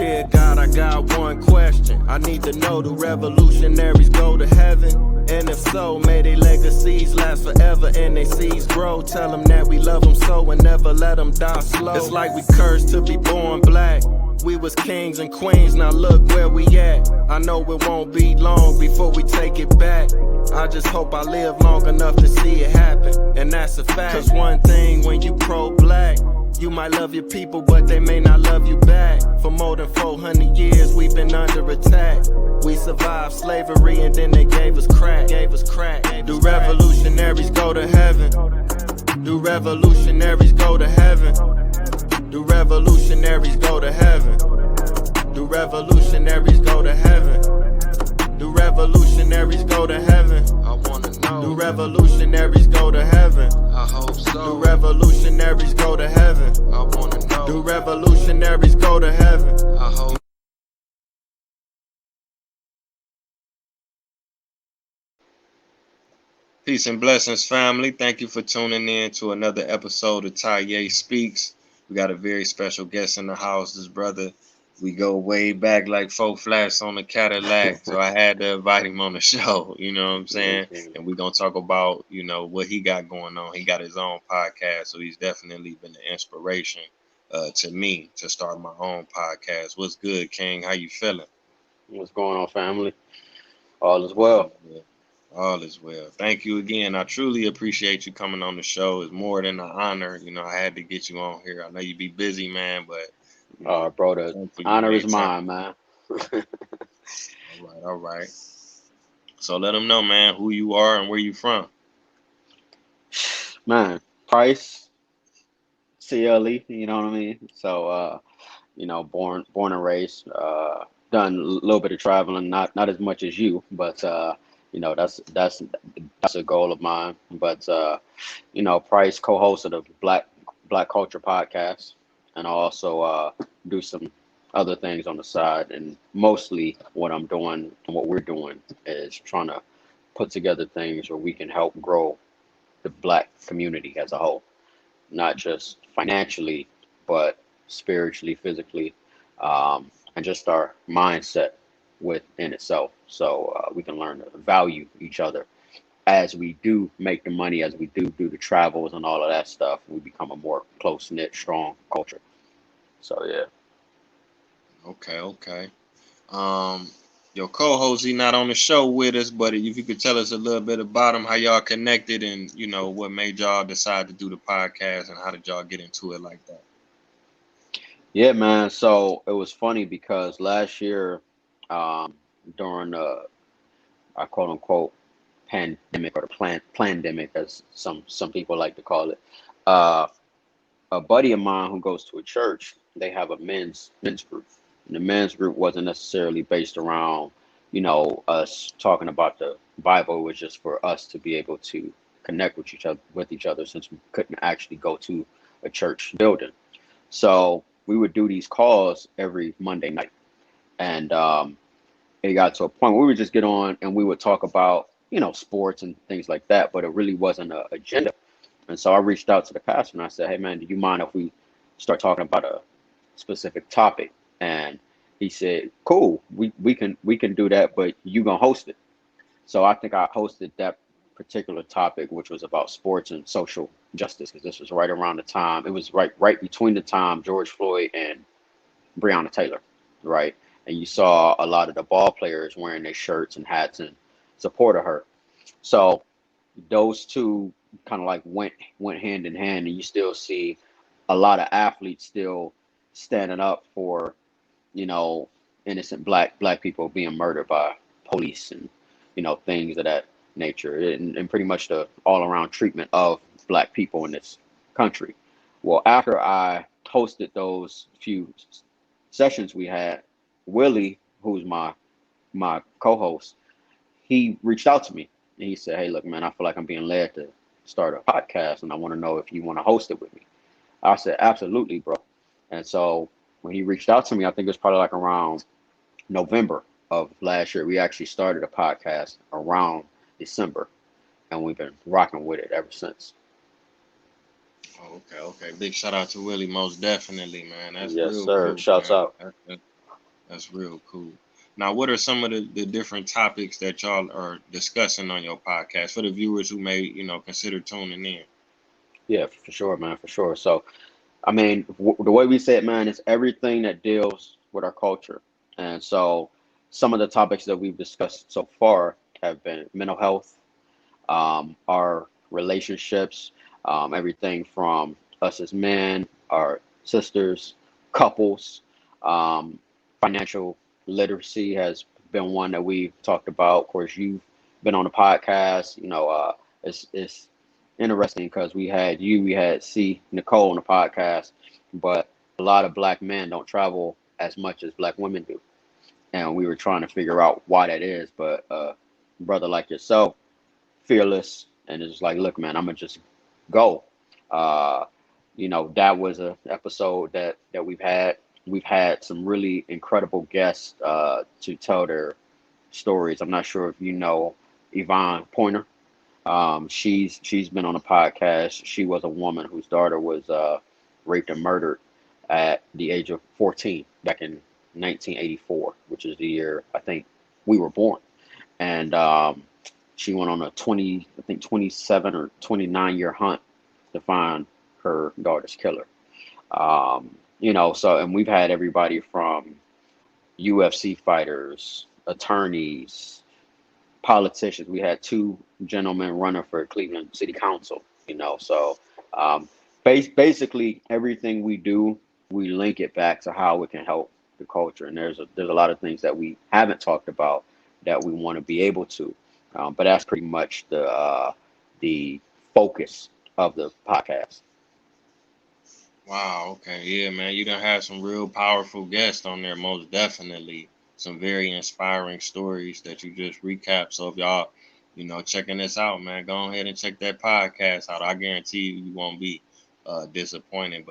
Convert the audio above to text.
Dear God, I got one question. I need to know, do revolutionaries go to heaven? And if so, may their legacies last forever and their seeds grow. Tell them that we love them so and never let them die slow. It's like we cursed to be born black. We was kings and queens, now look where we at. I know it won't be long before we take it back. I just hope I live long enough to see it happen, and that's a fact. Cause one thing when you pro-black, you might love your people, but they may not love you back. For more than 400 years, we've been under attack. We survived slavery and then they gave us crack. Do revolutionaries go to heaven? Do revolutionaries go to heaven? Do revolutionaries go to heaven? Do revolutionaries go to heaven? Do revolutionaries go to heaven? I wanna know. Do revolutionaries go to heaven? I hope so. Do revolutionaries go to heaven? I wanna know. Do revolutionaries go to heaven? I hope. Peace and blessings, family. Thank you for tuning in to another episode of Taye Speaks. We got a very special guest in the house. This brother, we go way back like 4 flats on a Cadillac. So I had to invite him on the show, you know what I'm saying? And we're going to talk about, you know, what he got going on. He got his own podcast, so he's definitely been an inspiration to me to start my own podcast. What's good, King? How you feeling? What's going on, family? All is well. All is well. Thank you again. I truly appreciate you coming on the show. It's more than an honor. You know, I had to get you on here. I know you be busy, man, but Bro, the honor is mine, man. All right. So let them know, man, who you are and where you from. Man, Price, CLE, you know what I mean? So, you know, born and raised, done a little bit of traveling, not as much as you, but you know, that's a goal of mine. But you know, Price, co-host of the Black Culture podcast, and I also do some other things on the side. And mostly what I'm doing and what we're doing is trying to put together things where we can help grow the Black community as a whole, not just financially, but spiritually, physically, and just our mindset within itself. So we can learn to value each other as we do make the money, as we do the travels and all of that stuff. We become a more close knit, strong culture. So yeah. Okay. Your co-host, he not on the show with us, but if you could tell us a little bit about him, how y'all connected, and you know what made y'all decide to do the podcast, and how did y'all get into it like that? Yeah, man. So it was funny because last year, during I quote unquote pandemic, or the pandemic, as some people like to call it, uh, a buddy of mine who goes to a church, they have a men's group. And the men's group wasn't necessarily based around, you know, us talking about the Bible. It was just for us to be able to connect with each other since we couldn't actually go to a church building. So we would do these calls every Monday night. And it got to a point where we would just get on and we would talk about, you know, sports and things like that, but it really wasn't an agenda. And so I reached out to the pastor and I said, hey, man, do you mind if we start talking about a specific topic? And he said, cool, we can do that, but you gonna host it. So I think I hosted that particular topic, which was about sports and social justice, because this was right around the time, it was right between the time George Floyd and Breonna Taylor, right? And you saw a lot of the ball players wearing their shirts and hats in support of her. So those two kind of like went hand in hand, and you still see a lot of athletes still standing up for, you know, innocent black people being murdered by police and, you know, things of that nature, and pretty much the all around treatment of black people in this country. Well, after I hosted those few sessions we had, Willie, who's my co-host, he reached out to me and he said, hey, look, man, I feel like I'm being led to start a podcast and I want to know if you want to host it with me. I said, absolutely, bro. And so when he reached out to me, I think it was probably like around November of last year, we actually started a podcast around December, and we've been rocking with it ever since. Okay. Big shout out to Willie, most definitely, man. That's yes, real sir. cool, Shouts man. out. That's real cool. Now, what are some of the different topics that y'all are discussing on your podcast for the viewers who may, consider tuning in? Yeah, for sure, man, for sure. So, I mean, the way we say it, man, is everything that deals with our culture. And so, some of the topics that we've discussed so far have been mental health, our relationships, everything from us as men, our sisters, couples, um, financial literacy has been one that we've talked about. Of course, you've been on the podcast. It's interesting because we had Nicole on the podcast, but a lot of black men don't travel as much as black women do, and we were trying to figure out why that is. But brother like yourself, fearless, and it's just like, look, man, I'm gonna just go. Uh, that was a episode that we've had. We've had some really incredible guests to tell their stories. I'm not sure if you know Yvonne Pointer. She's been on a podcast. She was a woman whose daughter was raped and murdered at the age of 14 back in 1984, which is the year I think we were born. And she went on a 20, I think 27 or 29-year hunt to find her daughter's killer. So and we've had everybody from UFC fighters, attorneys, politicians. We had two gentlemen running for Cleveland City Council. So um, basically everything we do, we link it back to how it can help the culture. And there's a lot of things that we haven't talked about that we want to be able to. But that's pretty much the focus of the podcast. Wow. Okay. Yeah, man. You done had some real powerful guests on there, most definitely. Some very inspiring stories that you just recapped. So if y'all, checking this out, man, go ahead and check that podcast out. I guarantee you won't be disappointed. But